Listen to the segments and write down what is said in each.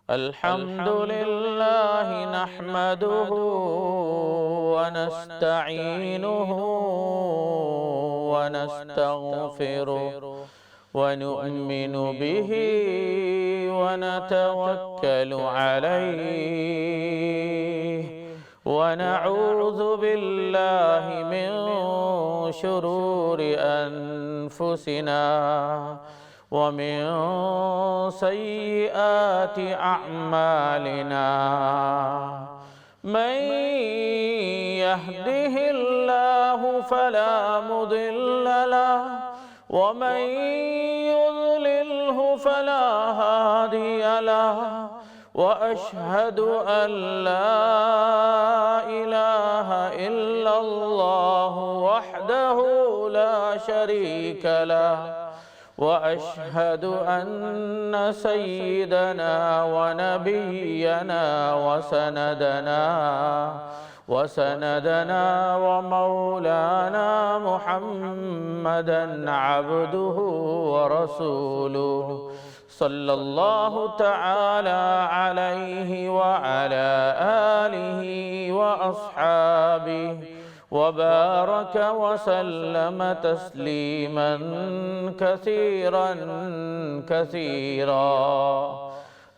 الحمد لله نحمده ونستعينه ونستغفره ونؤمن به ونتوكل عليه ونعوذ بالله من شرور أنفسنا ومن سيئات أعمالنا من يهده الله فلا مضل له ومن يضلله فلا هادي له وأشهد أن لا إله إلا الله وحده لا شريك له وأشهد أن سيدنا ونبينا وسندنا ومولانا محمدا عبده ورسوله صلى الله تعالى عليه وعلى آله وأصحابه وبارك وسلم تسليما كثيرا كثيرا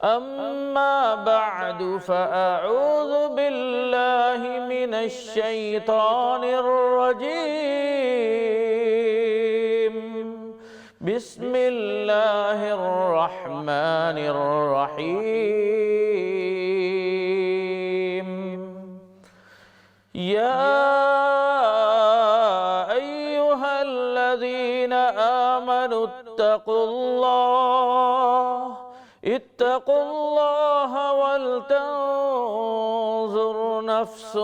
أما بعد فأعوذ بالله من الشيطان الرجيم بسم الله الرحمن الرحيم يا أيها الذين آمنوا اتقوا الله ولتنظر نفس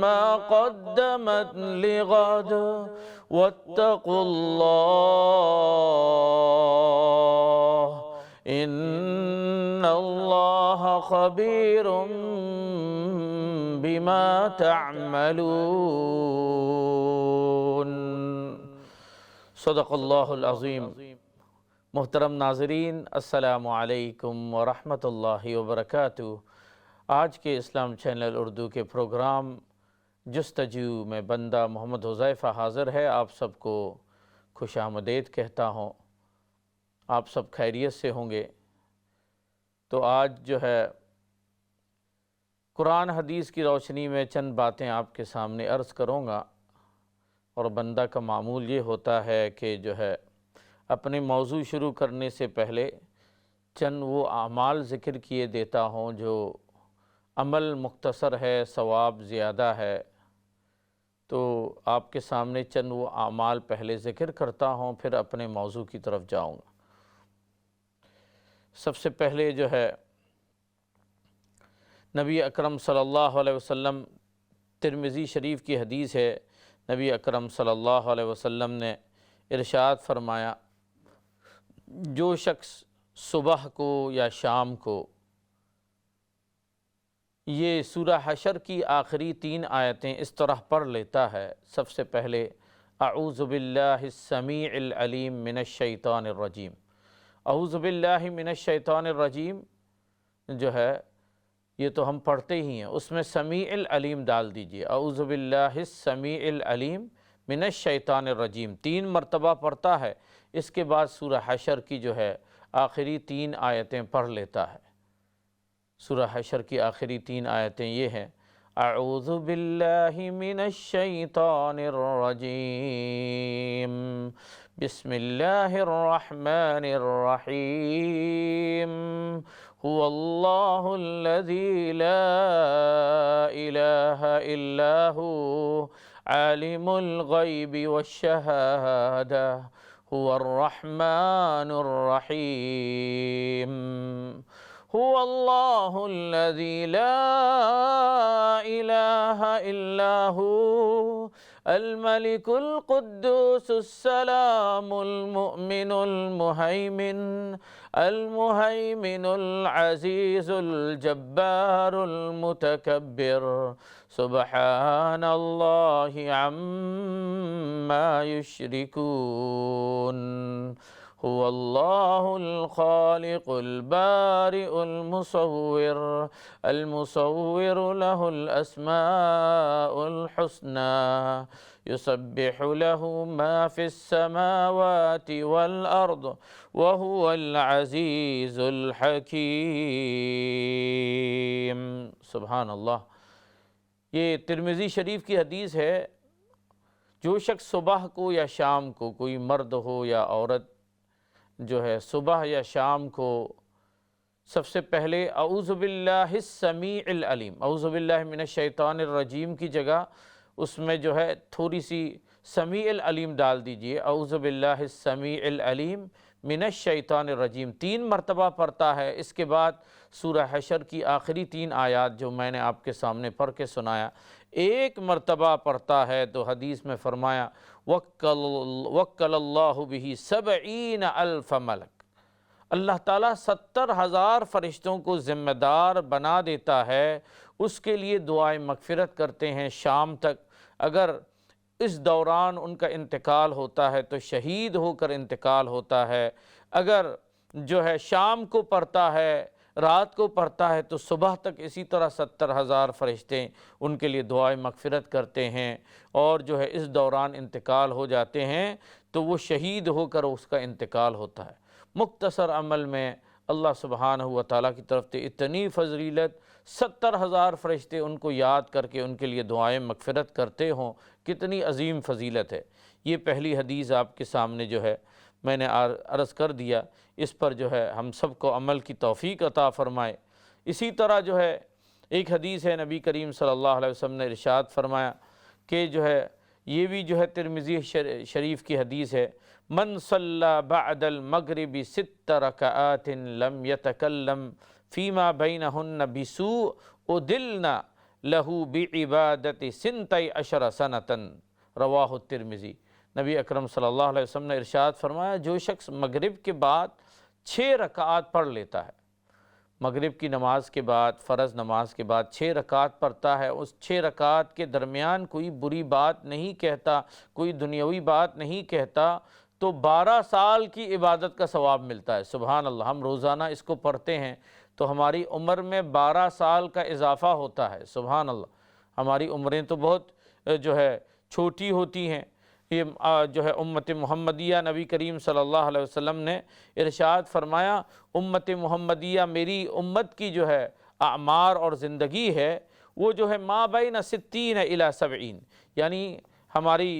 ما قدمت لغد واتقوا الله إن الله خبير بما تعملون صدق اللہ العظیم۔ محترم ناظرین، السلام علیکم ورحمۃ اللہ وبرکاتہ۔ آج کے اسلام چینل اردو کے پروگرام جستجو میں بندہ محمد حذیفہ حاضر ہے۔ آپ سب کو خوش آمدید کہتا ہوں۔ آپ سب خیریت سے ہوں گے۔ تو آج جو ہے قرآن حدیث کی روشنی میں چند باتیں آپ کے سامنے عرض کروں گا، اور بندہ کا معمول یہ ہوتا ہے کہ جو ہے اپنے موضوع شروع کرنے سے پہلے چند وہ اعمال ذکر کیے دیتا ہوں جو عمل مختصر ہے، ثواب زیادہ ہے۔ تو آپ کے سامنے چند وہ اعمال پہلے ذکر کرتا ہوں، پھر اپنے موضوع کی طرف جاؤں گا۔ سب سے پہلے جو ہے نبی اکرم صلی اللہ علیہ وسلم، ترمذی شریف کی حدیث ہے، نبی اکرم صلی اللہ علیہ وسلم نے ارشاد فرمایا، جو شخص صبح کو یا شام کو یہ سورہ حشر کی آخری 3 آیتیں اس طرح پڑھ لیتا ہے، سب سے پہلے اعوذ باللہ السمیع العلیم من الشیطان الرجیم۔ اعوذ باللہ من الشیطان الرجیم جو ہے یہ تو ہم پڑھتے ہی ہیں، اس میں سمیع العلیم ڈال دیجئے۔ اعوذ باللہ السمیع العلیم من الشیطان الرجیم 3 مرتبہ پڑھتا ہے، اس کے بعد سورہ حشر کی جو ہے آخری 3 آیتیں پڑھ لیتا ہے۔ سورہ حشر کی آخری 3 آیتیں یہ ہیں، اعوذ باللہ من الشیطان الرجیم بسم اللہ الرحمن الرحیم هو اللہ الذی لا الہ الا هو عالم الغیب والشہادہ هو الرحمن الرحیم هو اللہ الذی لا الہ الا هو الملك القدوس السلام المؤمن المهيمن العزيز الجبار المتكبر سبحان الله عما يشركون هو اللہ الخالق البارئ المصور له الاسماء الحسنى يسبح له ما في السماوات والارض وهو العزیز الحکیم۔ سبحان اللہ۔ یہ ترمذی شریف کی حدیث ہے، جو شخص صبح کو یا شام کو، کوئی مرد ہو یا عورت، جو ہے صبح یا شام کو سب سے پہلے اعوذ باللہ السمیع العلیم، اعوذ باللہ من الشیطان الرجیم کی جگہ اس میں جو ہے تھوڑی سی سمیع العلیم ڈال دیجئے، اعوذ باللہ السمیع العلیم من الشیطان الرجیم 3 مرتبہ پڑھتا ہے۔ اس کے بعد سورہ حشر کی آخری 3 آیات جو میں نے آپ کے سامنے پڑھ کے سنایا، 1 مرتبہ پڑھتا ہے تو حدیث میں فرمایا وکل اللہ بہ 70,000 ملک، اللہ تعالیٰ 70,000 فرشتوں کو ذمہ دار بنا دیتا ہے، اس کے لیے دعائیں مغفرت کرتے ہیں شام تک۔ اگر اس دوران ان کا انتقال ہوتا ہے تو شہید ہو کر انتقال ہوتا ہے، اگر جو ہے شام کو پڑھتا ہے، رات کو پڑھتا ہے، تو صبح تک اسی طرح 70,000 فرشتے ان کے لیے دعائیں مغفرت کرتے ہیں، اور جو ہے اس دوران انتقال ہو جاتے ہیں تو وہ شہید ہو کر اس کا انتقال ہوتا ہے۔ مختصر عمل میں اللہ سبحانہ و تعالیٰ کی طرف سے اتنی فضیلت، 70,000 فرشتے ان کو یاد کر کے ان کے لیے دعائیں مغفرت کرتے ہوں، کتنی عظیم فضیلت ہے۔ یہ پہلی حدیث آپ کے سامنے جو ہے میں نے عرض کر دیا، اس پر جو ہے ہم سب کو عمل کی توفیق عطا فرمائے۔ اسی طرح جو ہے ایک حدیث ہے، نبی کریم صلی اللہ علیہ وسلم نے ارشاد فرمایا کہ جو ہے یہ بھی جو ہے ترمذی شریف کی حدیث ہے، من صلی بعد المغرب 6 رکعات لم يتکلم فیما بینہن بسوء ادلن لہ بعبادت 12 سنۃ، رواہ الترمذی۔ نبی اکرم صلی اللہ علیہ وسلم نے ارشاد فرمایا، جو شخص مغرب کے بعد 6 رکعات پڑھ لیتا ہے، مغرب کی نماز کے بعد، فرض نماز کے بعد 6 رکعات پڑھتا ہے، اس 6 رکعات کے درمیان کوئی بری بات نہیں کہتا، کوئی دنیاوی بات نہیں کہتا، تو 12 سال کی عبادت کا ثواب ملتا ہے۔ سبحان اللہ۔ ہم روزانہ اس کو پڑھتے ہیں تو ہماری عمر میں 12 سال کا اضافہ ہوتا ہے۔ سبحان اللہ۔ ہماری عمریں تو بہت جو ہے چھوٹی ہوتی ہیں۔ یہ جو ہے امت محمدیہ، نبی کریم صلی اللہ علیہ وسلم نے ارشاد فرمایا، امت محمدیہ میری امت کی جو ہے اعمار اور زندگی ہے، وہ جو ہے ما بین 60 الی 70، یعنی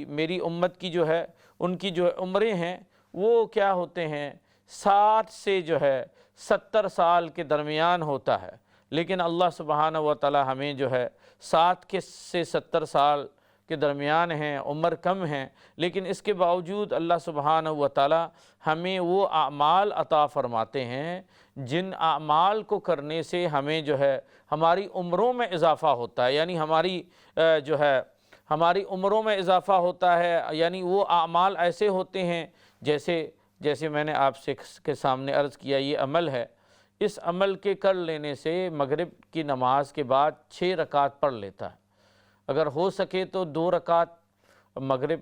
میری امت کی جو ہے ان کی جو عمریں ہیں وہ کیا ہوتے ہیں، 60 سے جو ہے 70 سال کے درمیان ہوتا ہے، لیکن اللہ سبحانہ و تعالی ہمیں جو ہے 60 سے 70 سال کے درمیان ہیں، عمر کم ہیں، لیکن اس کے باوجود اللہ سبحانہ و تعالی ہمیں وہ اعمال عطا فرماتے ہیں جن اعمال کو کرنے سے ہمیں جو ہے ہماری عمروں میں اضافہ ہوتا ہے، یعنی ہماری عمروں میں اضافہ ہوتا ہے، یعنی وہ اعمال ایسے ہوتے ہیں جیسے میں نے آپ کے سامنے عرض کیا، یہ عمل ہے، اس عمل کے کر لینے سے مغرب کی نماز کے بعد 6 رکعت پڑھ لیتا ہے، اگر ہو سکے تو 2 رکعت مغرب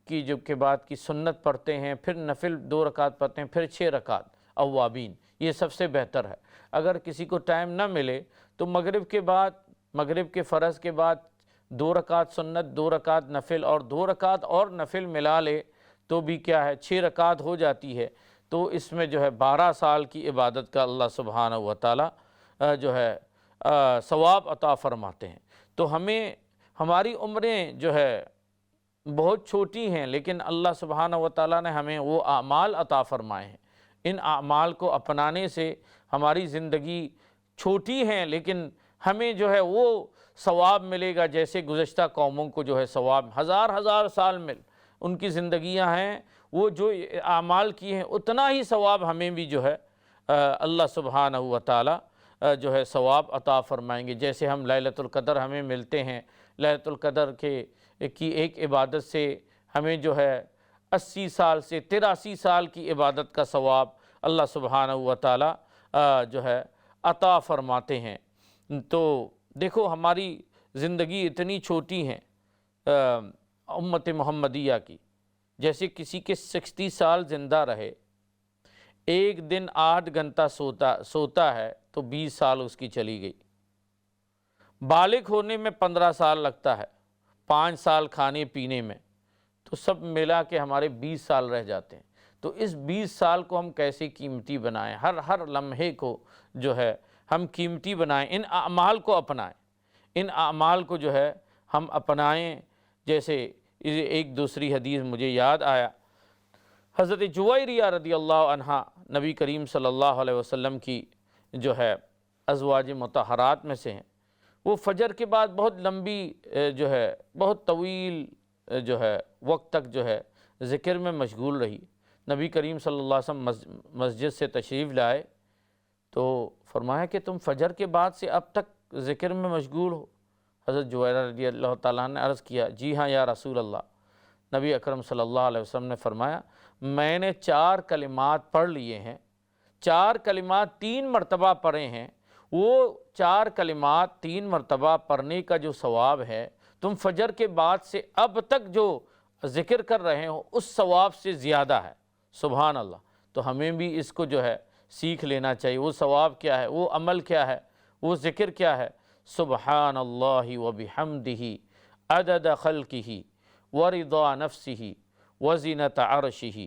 کی کے بعد کی سنت پڑھتے ہیں، پھر نفل 2 رکعت پڑھتے ہیں، پھر 6 رکعت اوابین، یہ سب سے بہتر ہے۔ اگر کسی کو ٹائم نہ ملے تو مغرب کے فرض کے بعد 2 رکعت سنت، 2 رکعت نفل اور 2 رکعت اور نفل ملا لے تو بھی کیا ہے 6 رکعت ہو جاتی ہے، تو اس میں جو ہے 12 سال کی عبادت کا اللہ سبحانہ و تعالی جو ہے ثواب عطا فرماتے ہیں۔ تو ہماری عمریں جو ہے بہت چھوٹی ہیں، لیکن اللہ سبحانہ و تعالیٰ نے ہمیں وہ اعمال عطا فرمائے ہیں، ان اعمال کو اپنانے سے ہماری زندگی چھوٹی ہیں لیکن ہمیں جو ہے وہ ثواب ملے گا جیسے گزشتہ قوموں کو جو ہے ثواب ہزار سال میں ان کی زندگیاں ہیں، وہ جو اعمال کی ہیں اتنا ہی ثواب ہمیں بھی جو ہے اللہ سبحانہ و تعالی جو ہے ثواب عطا فرمائیں گے۔ جیسے ہم لیلۃ القدر ہمیں ملتے ہیں، لیلۃ القدر کی ایک عبادت سے ہمیں جو ہے 80 سال سے 83 سال کی عبادت کا ثواب اللہ سبحانہ و تعالی جو ہے عطا فرماتے ہیں۔ تو دیکھو ہماری زندگی اتنی چھوٹی ہیں امت محمدیہ کی، جیسے کسی کے 60 سال زندہ رہے ایک دن 8 گھنٹہ سوتا ہے تو 20 سال اس کی چلی گئی۔ بالغ ہونے میں 15 سال لگتا ہے، 5 سال کھانے پینے میں، تو سب ملا کے ہمارے 20 سال رہ جاتے ہیں۔ تو اس 20 سال کو ہم کیسے قیمتی بنائیں، ہر لمحے کو جو ہے ہم قیمتی بنائیں، ان اعمال کو اپنائیں، ان اعمال کو جو ہے ہم اپنائیں۔ جیسے ایک دوسری حدیث مجھے یاد آیا، حضرت جویریہ رضی اللہ عنہ نبی کریم صلی اللہ علیہ وسلم کی جو ہے ازواج مطہرات میں سے ہیں۔ وہ فجر کے بعد بہت لمبی جو ہے بہت طویل جو ہے وقت تک جو ہے ذکر میں مشغول رہی۔ نبی کریم صلی اللہ علیہ وسلم مسجد سے تشریف لائے تو فرمایا کہ تم فجر کے بعد سے اب تک ذکر میں مشغول ہو؟ حضرت جویریہ رضی اللہ تعالیٰ عنہ نے عرض کیا، جی ہاں یا رسول اللہ۔ نبی اکرم صلی اللہ علیہ وسلم نے فرمایا، میں نے 4 کلمات پڑھ لیے ہیں، 4 کلمات 3 مرتبہ پڑھے ہیں، وہ 4 کلمات 3 مرتبہ پڑھنے کا جو ثواب ہے تم فجر کے بعد سے اب تک جو ذکر کر رہے ہو اس ثواب سے زیادہ ہے۔ سبحان اللہ۔ تو ہمیں بھی اس کو جو ہے سیکھ لینا چاہیے، وہ ثواب کیا ہے، وہ عمل کیا ہے، وہ ذکر کیا ہے۔ سبحان اللہ وبحمدہ عدد خلقہ ورضا نفسہ وزنۃ عرشہ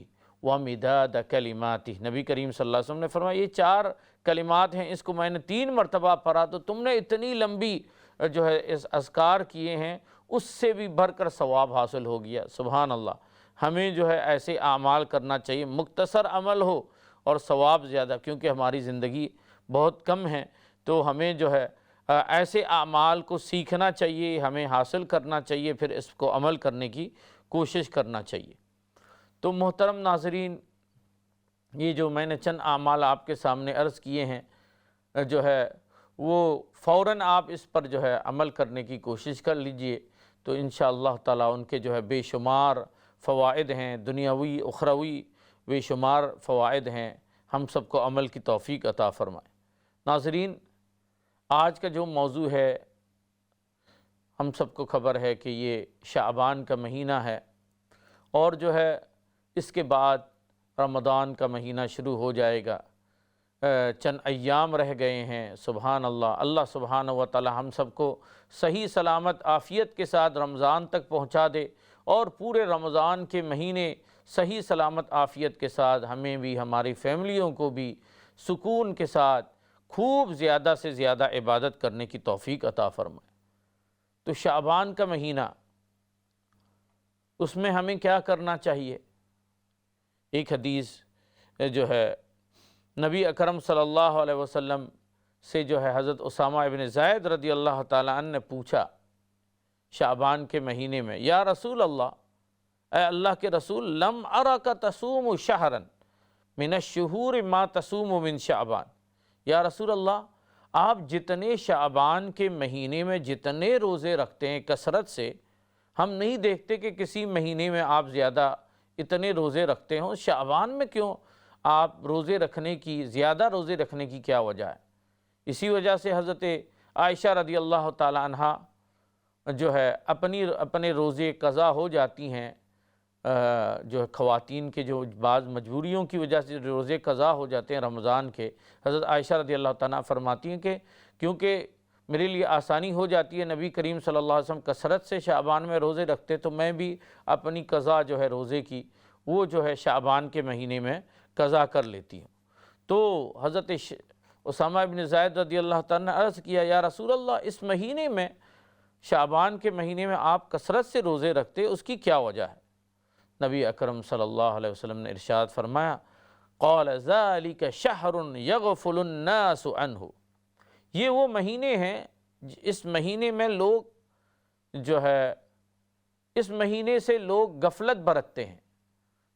ومداد کلماتہ۔ نبی کریم صلی اللہ علیہ وسلم نے فرمایا یہ 4 کلمات ہیں، اس کو میں نے 3 مرتبہ پڑھا تو تم نے اتنی لمبی جو ہے اس اذکار کیے ہیں، اس سے بھی بڑھ کر ثواب حاصل ہو گیا۔ سبحان اللہ۔ ہمیں جو ہے ایسے اعمال کرنا چاہیے، مختصر عمل ہو اور ثواب زیادہ، کیونکہ ہماری زندگی بہت کم ہے، تو ہمیں جو ہے ایسے اعمال کو سیکھنا چاہیے، ہمیں حاصل کرنا چاہیے، پھر اس کو عمل کرنے کی کوشش کرنا چاہیے۔ تو محترم ناظرین، یہ جو میں نے چند اعمال آپ کے سامنے عرض کیے ہیں جو ہے وہ فوراً آپ اس پر جو ہے عمل کرنے کی کوشش کر لیجئے، تو انشاءاللہ تعالیٰ ان کے جو ہے بے شمار فوائد ہیں، دنیاوی اخروی بے شمار فوائد ہیں۔ ہم سب کو عمل کی توفیق عطا فرمائے۔ ناظرین، آج کا جو موضوع ہے، ہم سب کو خبر ہے کہ یہ شعبان کا مہینہ ہے، اور جو ہے اس کے بعد رمضان کا مہینہ شروع ہو جائے گا۔ چند ایام رہ گئے ہیں۔ سبحان اللہ۔ اللہ سبحانہ و تعالی ہم سب کو صحیح سلامت عافیت کے ساتھ رمضان تک پہنچا دے، اور پورے رمضان کے مہینے صحیح سلامت عافیت کے ساتھ ہمیں بھی، ہماری فیملیوں کو بھی سکون کے ساتھ خوب زیادہ سے زیادہ عبادت کرنے کی توفیق عطا فرمائے۔ تو شعبان کا مہینہ، اس میں ہمیں کیا کرنا چاہیے؟ ایک حدیث جو ہے نبی اکرم صلی اللہ علیہ وسلم سے جو ہے حضرت اسامہ ابن زید رضی اللہ تعالیٰ عنہ نے پوچھا شعبان کے مہینے میں، یا رسول اللہ، اے اللہ کے رسول، لم ارک تصوم شہرا من الشہور ما تصوم من شعبان۔ یا رسول اللہ، آپ جتنے شعبان کے مہینے میں جتنے روزے رکھتے ہیں کثرت سے، ہم نہیں دیکھتے کہ کسی مہینے میں آپ زیادہ اتنے روزے رکھتے ہوں، شعبان میں کیوں آپ روزے رکھنے کی، زیادہ روزے رکھنے کی کیا وجہ ہے؟ اسی وجہ سے حضرت عائشہ رضی اللہ تعالی عنہ جو ہے اپنے روزے قضا ہو جاتی ہیں، جو ہے خواتین کے جو بعض مجبوریوں کی وجہ سے روزے قضا ہو جاتے ہیں رمضان کے، حضرت عائشہ رضی اللہ تعالیٰ فرماتی ہیں کہ کیونکہ میرے لیے آسانی ہو جاتی ہے، نبی کریم صلی اللہ علیہ وسلم کثرت سے شعبان میں روزے رکھتے، تو میں بھی اپنی قضا جو ہے روزے کی وہ جو ہے شعبان کے مہینے میں قضا کر لیتی ہوں۔ تو حضرت اسامہ ابن زید رضی اللہ تعالیٰ نے عرض کیا، یا رسول اللہ، اس مہینے میں، شعبان کے مہینے میں آپ کثرت سے روزے رکھتے، اس کی کیا وجہ ہے؟ نبی اکرم صلی اللہ علیہ وسلم نے ارشاد فرمایا، قال ذالک شہر یغفل الناس عنہ۔ یہ وہ مہینے ہیں، اس مہینے میں لوگ جو ہے اس مہینے سے لوگ غفلت برتتے ہیں،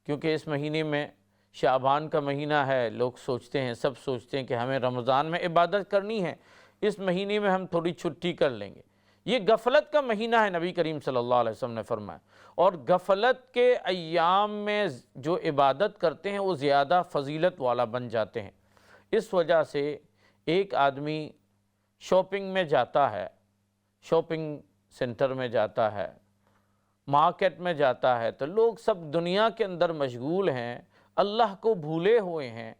کیونکہ اس مہینے میں شعبان کا مہینہ ہے، لوگ سوچتے ہیں، سب سوچتے ہیں کہ ہمیں رمضان میں عبادت کرنی ہے، اس مہینے میں ہم تھوڑی چھٹی کر لیں گے۔ یہ غفلت کا مہینہ ہے، نبی کریم صلی اللہ علیہ وسلم نے فرمایا، اور غفلت کے ایام میں جو عبادت کرتے ہیں وہ زیادہ فضیلت والا بن جاتے ہیں۔ اس وجہ سے ایک آدمی شاپنگ میں جاتا ہے، شاپنگ سینٹر میں جاتا ہے، مارکیٹ میں جاتا ہے، تو لوگ سب دنیا کے اندر مشغول ہیں، اللہ کو بھولے ہوئے ہیں،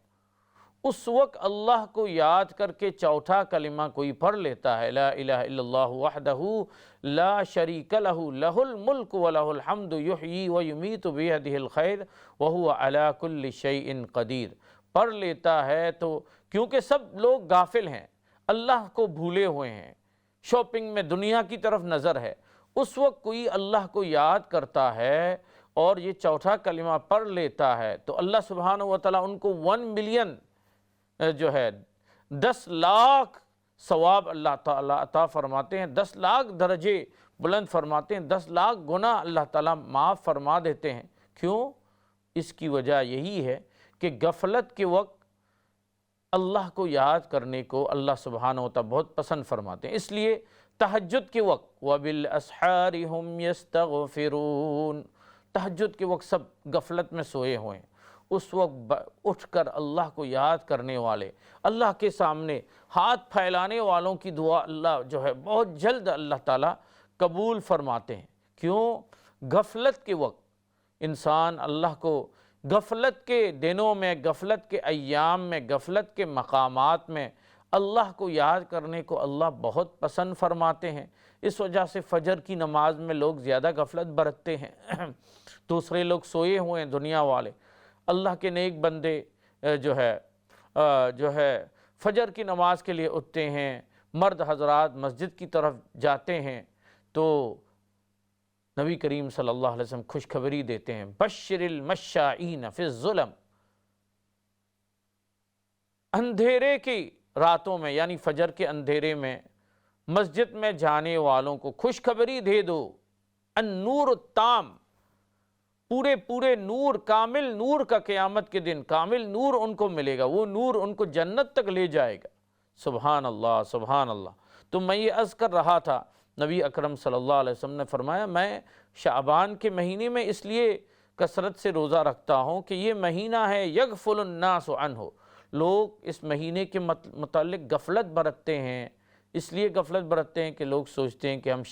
اس وقت اللہ کو یاد کر کے چوتھا کلمہ کوئی پڑھ لیتا ہے، لا الہ الا اللہ وحدہ لا شریک لہ لہ الملک ولہ الحمد یحیی ویمیت بیدہ الخیر وہو علی کل شیء قدیر، پڑھ لیتا ہے تو کیونکہ سب لوگ غافل ہیں، اللہ کو بھولے ہوئے ہیں، شاپنگ میں دنیا کی طرف نظر ہے، اس وقت کوئی اللہ کو یاد کرتا ہے اور یہ چوتھا کلمہ پڑھ لیتا ہے تو اللہ سبحانہ وتعالیٰ ان کو 1 ملین جو ہے 10 لاکھ ثواب اللہ تعالیٰ عطا فرماتے ہیں، 10 لاکھ درجے بلند فرماتے ہیں، 10 لاکھ گناہ اللہ تعالیٰ معاف فرما دیتے ہیں۔ کیوں؟ اس کی وجہ یہی ہے کہ غفلت کے وقت اللہ کو یاد کرنے کو اللہ سبحانہ وتعالیٰ بہت پسند فرماتے ہیں، اس لیے تہجد کے وقت وَبِالْأَسْحَارِ هُمْ يَسْتَغْفِرُونَ، تہجد کے وقت سب غفلت میں سوئے ہوئے ہیں، اس وقت اٹھ کر اللہ کو یاد کرنے والے، اللہ کے سامنے ہاتھ پھیلانے والوں کی دعا اللہ جو ہے بہت جلد اللہ تعالیٰ قبول فرماتے ہیں۔ کیوں؟ غفلت کے وقت انسان اللہ کو، غفلت کے دنوں میں، غفلت کے ایام میں، غفلت کے مقامات میں اللہ کو یاد کرنے کو اللہ بہت پسند فرماتے ہیں۔ اس وجہ سے فجر کی نماز میں لوگ زیادہ غفلت برتتے ہیں، دوسرے لوگ سوئے ہوئے ہیں دنیا والے، اللہ کے نیک بندے جو ہے فجر کی نماز کے لیے اٹھتے ہیں، مرد حضرات مسجد کی طرف جاتے ہیں تو نبی کریم صلی اللہ علیہ وسلم خوشخبری دیتے ہیں، بشر المشائین فی الظلم، اندھیرے کی راتوں میں یعنی فجر کے اندھیرے میں مسجد میں جانے والوں کو خوشخبری دے دو، النور التام، پورے نور، کامل نور کا قیامت کے دن کامل نور ان کو ملے گا، وہ نور ان کو جنت تک لے جائے گا۔ سبحان اللہ سبحان اللہ۔ تو میں یہ عرض کر رہا تھا، نبی اکرم صلی اللہ علیہ وسلم نے فرمایا میں شعبان کے مہینے میں اس لیے کثرت سے روزہ رکھتا ہوں کہ یہ مہینہ ہے یغفل الناس عنہ، لوگ اس مہینے کے متعلق غفلت برتتے ہیں، اس لیے غفلت برتتے ہیں کہ لوگ سوچتے ہیں کہ ہم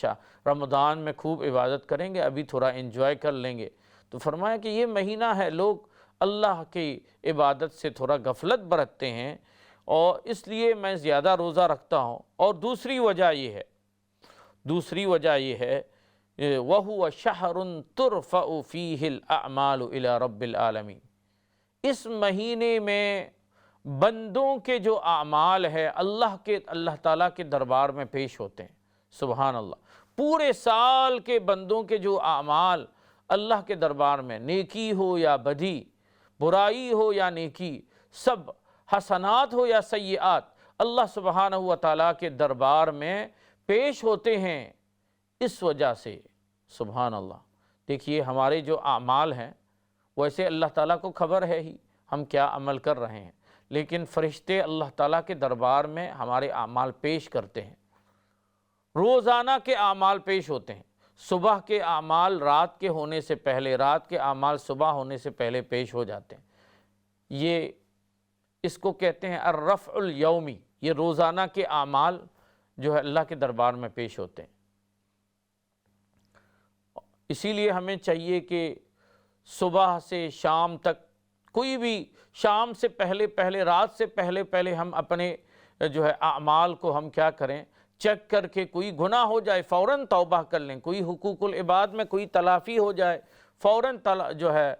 رمضان میں خوب عبادت کریں گے، ابھی تھوڑا انجوائے کر لیں گے، تو فرمایا کہ یہ مہینہ ہے لوگ اللہ کی عبادت سے تھوڑا غفلت برتتے ہیں اور اس لیے میں زیادہ روزہ رکھتا ہوں۔ اور دوسری وجہ یہ ہے وَهُوَ شَهْرٌ تُرْفَعُ فِيهِ الْأَعْمَالُ إِلَى رَبِّ الْعَالَمِينَ، اس مہینے میں بندوں کے جو اعمال ہے اللہ تعالیٰ کے دربار میں پیش ہوتے ہیں۔ سبحان اللہ، پورے سال کے بندوں کے جو اعمال اللہ کے دربار میں، نیکی ہو یا بدی، برائی ہو یا نیکی، سب حسنات ہو یا سیئات، اللہ سبحانہ و تعالیٰ کے دربار میں پیش ہوتے ہیں۔ اس وجہ سے سبحان اللہ، دیکھیے ہمارے جو اعمال ہیں ویسے اللہ تعالیٰ کو خبر ہے ہی ہم کیا عمل کر رہے ہیں، لیکن فرشتے اللہ تعالیٰ کے دربار میں ہمارے اعمال پیش کرتے ہیں، روزانہ کے اعمال پیش ہوتے ہیں، صبح کے اعمال رات کے ہونے سے پہلے، رات کے اعمال صبح ہونے سے پہلے پیش ہو جاتے ہیں۔ یہ اس کو کہتے ہیں الرفع الیومی، یہ روزانہ کے اعمال جو ہے اللہ کے دربار میں پیش ہوتے ہیں۔ اسی لیے ہمیں چاہیے کہ صبح سے شام تک، کوئی بھی شام سے پہلے رات سے پہلے ہم اپنے جو ہے اعمال کو ہم کیا کریں، چیک کر کے کوئی گناہ ہو جائے فوراً توبہ کر لیں، کوئی حقوق العباد میں کوئی تلافی ہو جائے فوراً جو ہے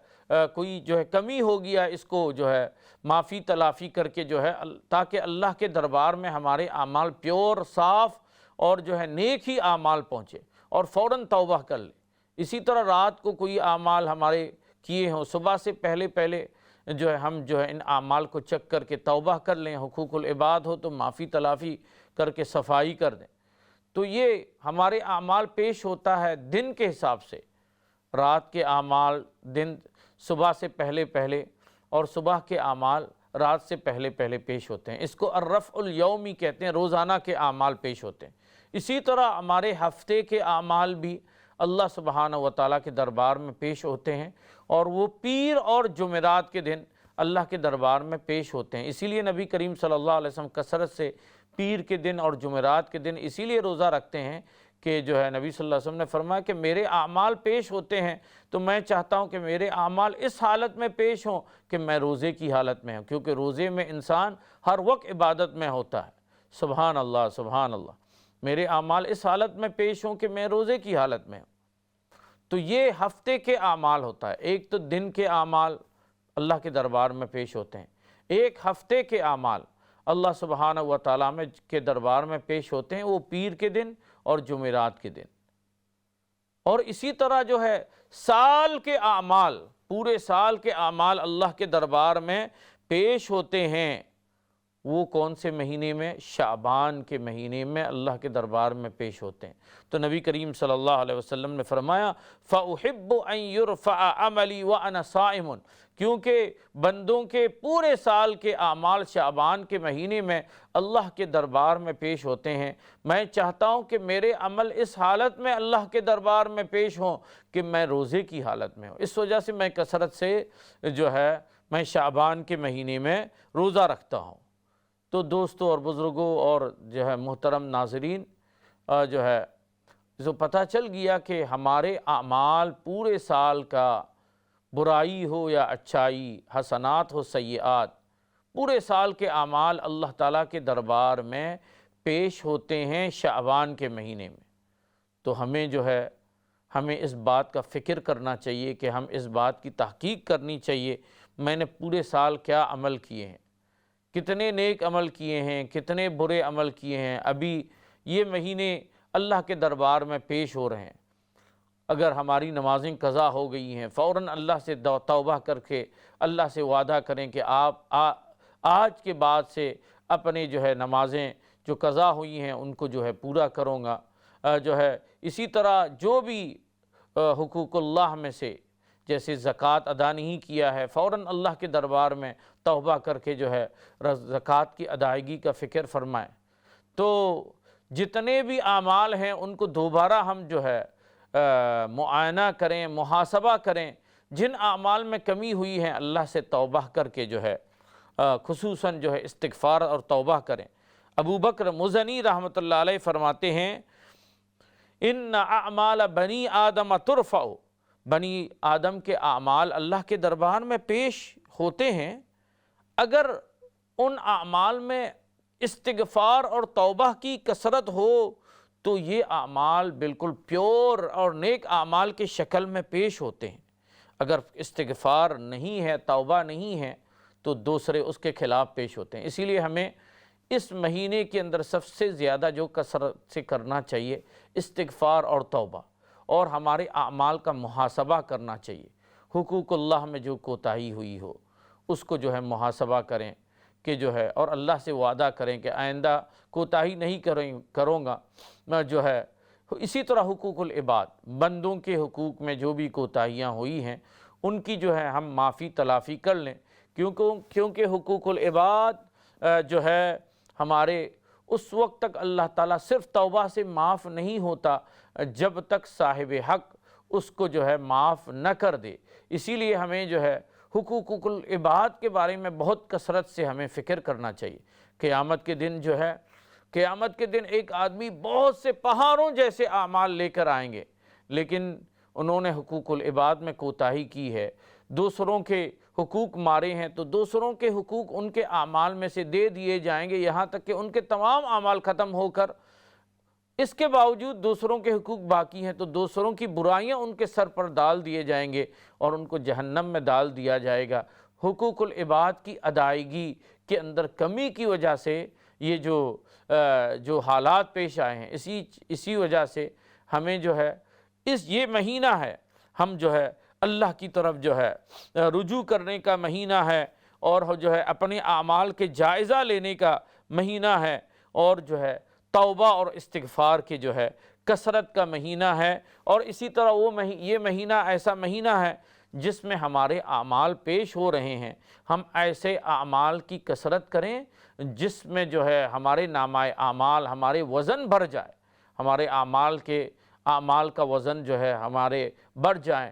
کوئی جو ہے کمی ہو گیا، اس کو جو ہے معافی تلافی کر کے جو ہے تاکہ اللہ کے دربار میں ہمارے اعمال پیور، صاف اور جو ہے نیک ہی اعمال پہنچے اور فوراً توبہ کر لیں۔ اسی طرح رات کو کوئی اعمال ہمارے کیے ہوں، صبح سے پہلے جو ہے ہم جو ہے ان اعمال کو چیک کر کے توبہ کر لیں، حقوق العباد ہو تو معافی تلافی کر کے صفائی کر دیں۔ تو یہ ہمارے اعمال پیش ہوتا ہے دن کے حساب سے، رات کے اعمال دن صبح سے پہلے اور صبح کے اعمال رات سے پہلے پیش ہوتے ہیں۔ اس کو الرفع الیومی کہتے ہیں، روزانہ کے اعمال پیش ہوتے ہیں۔ اسی طرح ہمارے ہفتے کے اعمال بھی اللہ سبحانہ و تعالیٰ کے دربار میں پیش ہوتے ہیں اور وہ پیر اور جمعرات کے دن اللہ کے دربار میں پیش ہوتے ہیں۔ اسی لیے نبی کریم صلی اللہ علیہ وسلم کثرت سے پیر کے دن اور جمعرات کے دن اسی لیے روزہ رکھتے ہیں کہ جو ہے نبی صلی اللہ علیہ وسلم نے فرمایا کہ میرے اعمال پیش ہوتے ہیں تو میں چاہتا ہوں کہ میرے اعمال اس حالت میں پیش ہوں کہ میں روزے کی حالت میں ہوں، کیونکہ روزے میں انسان ہر وقت عبادت میں ہوتا ہے۔ سبحان اللہ سبحان اللہ، میرے اعمال اس حالت میں پیش ہوں کہ میں روزے کی حالت میں ہوں۔ تو یہ ہفتے کے اعمال ہوتا ہے، ایک تو دن کے اعمال اللہ کے دربار میں پیش ہوتے ہیں، ایک ہفتے کے اعمال اللہ سبحانہ و تعالیٰ کے دربار میں پیش ہوتے ہیں، وہ پیر کے دن اور جمعرات کے دن۔ اور اسی طرح جو ہے سال کے اعمال، پورے سال کے اعمال اللہ کے دربار میں پیش ہوتے ہیں۔ وہ کون سے مہینے میں؟ شعبان کے مہینے میں اللہ کے دربار میں پیش ہوتے ہیں۔ تو نبی کریم صلی اللہ علیہ وسلم نے فرمایا فَأُحِبُّ أَن يُرْفَعَ عَمَلِي وَأَنَا صَائِمٌ، کیونکہ بندوں کے پورے سال کے اعمال شعبان کے مہینے میں اللہ کے دربار میں پیش ہوتے ہیں۔ میں چاہتا ہوں کہ میرے عمل اس حالت میں اللہ کے دربار میں پیش ہوں کہ میں روزے کی حالت میں ہوں۔ اس وجہ سے میں کثرت سے جو ہے میں شعبان کے مہینے میں روزہ رکھتا ہوں۔ تو دوستوں اور بزرگوں اور جو ہے محترم ناظرین، جو ہے جو پتہ چل گیا کہ ہمارے اعمال پورے سال کا، برائی ہو یا اچھائی، حسنات ہو سیئات، پورے سال کے اعمال اللہ تعالیٰ کے دربار میں پیش ہوتے ہیں شعبان کے مہینے میں۔ تو ہمیں جو ہے ہمیں اس بات کا فکر کرنا چاہیے کہ ہم اس بات کی تحقیق کرنی چاہیے میں نے پورے سال کیا عمل کیے ہیں، کتنے نیک عمل کیے ہیں، کتنے برے عمل کیے ہیں۔ ابھی یہ مہینے اللہ کے دربار میں پیش ہو رہے ہیں۔ اگر ہماری نمازیں قضا ہو گئی ہیں، فوراً اللہ سے توبہ کر کے اللہ سے وعدہ کریں کہ آپ آج کے بعد سے اپنے جو ہے نمازیں جو قضا ہوئی ہیں ان کو جو ہے پورا کروں گا۔ جو ہے اسی طرح جو بھی حقوق اللہ میں سے جیسے زکوٰۃ ادا نہیں کیا ہے، فوراً اللہ کے دربار میں توبہ کر کے جو ہے زکوٰۃ کی ادائیگی کا فکر فرمائیں۔ تو جتنے بھی اعمال ہیں ان کو دوبارہ ہم جو ہے معائنہ کریں، محاسبہ کریں۔ جن اعمال میں کمی ہوئی ہیں اللہ سے توبہ کر کے جو ہے خصوصاً جو ہے استغفار اور توبہ کریں۔ ابو بکر مزنی رحمۃ اللہ علیہ فرماتے ہیں ان اعمال بنی آدم ترفع، بنی آدم کے اعمال اللہ کے دربار میں پیش ہوتے ہیں، اگر ان اعمال میں استغفار اور توبہ کی کثرت ہو تو یہ اعمال بالکل پیور اور نیک اعمال کی شکل میں پیش ہوتے ہیں۔ اگر استغفار نہیں ہے، توبہ نہیں ہے تو دوسرے اس کے خلاف پیش ہوتے ہیں۔ اسی لیے ہمیں اس مہینے کے اندر سب سے زیادہ جو کثرت سے کرنا چاہیے استغفار اور توبہ، اور ہمارے اعمال کا محاسبہ کرنا چاہیے۔ حقوق اللہ میں جو کوتاہی ہوئی ہو اس کو جو ہے محاسبہ کریں کہ جو ہے، اور اللہ سے وعدہ کریں کہ آئندہ کوتاہی نہیں کروں گا۔ جو ہے اسی طرح حقوق العباد، بندوں کے حقوق میں جو بھی کوتاہیاں ہوئی ہیں ان کی جو ہے ہم معافی تلافی کر لیں، کیونکہ حقوق العباد جو ہے ہمارے اس وقت تک اللہ تعالیٰ صرف توبہ سے معاف نہیں ہوتا جب تک صاحب حق اس کو جو ہے معاف نہ کر دے۔ اسی لیے ہمیں جو ہے حقوق العباد کے بارے میں بہت کثرت سے ہمیں فکر کرنا چاہیے۔ قیامت کے دن جو ہے، قیامت کے دن ایک آدمی بہت سے پہاڑوں جیسے اعمال لے کر آئیں گے، لیکن انہوں نے حقوق العباد میں کوتاہی کی ہے، دوسروں کے حقوق مارے ہیں، تو دوسروں کے حقوق ان کے اعمال میں سے دے دیے جائیں گے یہاں تک کہ ان کے تمام اعمال ختم ہو کر، اس کے باوجود دوسروں کے حقوق باقی ہیں تو دوسروں کی برائیاں ان کے سر پر ڈال دیے جائیں گے اور ان کو جہنم میں ڈال دیا جائے گا۔ حقوق العباد کی ادائیگی کے اندر کمی کی وجہ سے یہ جو حالات پیش آئے ہیں، اسی وجہ سے ہمیں جو ہے یہ مہینہ ہے، ہم جو ہے اللہ کی طرف جو ہے رجوع کرنے کا مہینہ ہے، اور جو ہے اپنے اعمال کے جائزہ لینے کا مہینہ ہے، اور جو ہے توبہ اور استغفار کے جو ہے کثرت کا مہینہ ہے۔ اور اسی طرح یہ مہینہ ایسا مہینہ ہے جس میں ہمارے اعمال پیش ہو رہے ہیں، ہم ایسے اعمال کی کثرت کریں جس میں جو ہے ہمارے نامہ اعمال، ہمارے وزن بڑھ جائے، ہمارے اعمال کا وزن جو ہے ہمارے بڑھ جائیں۔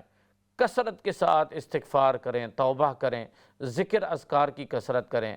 کثرت کے ساتھ استغفار کریں، توبہ کریں، ذکر اذکار کی کثرت کریں۔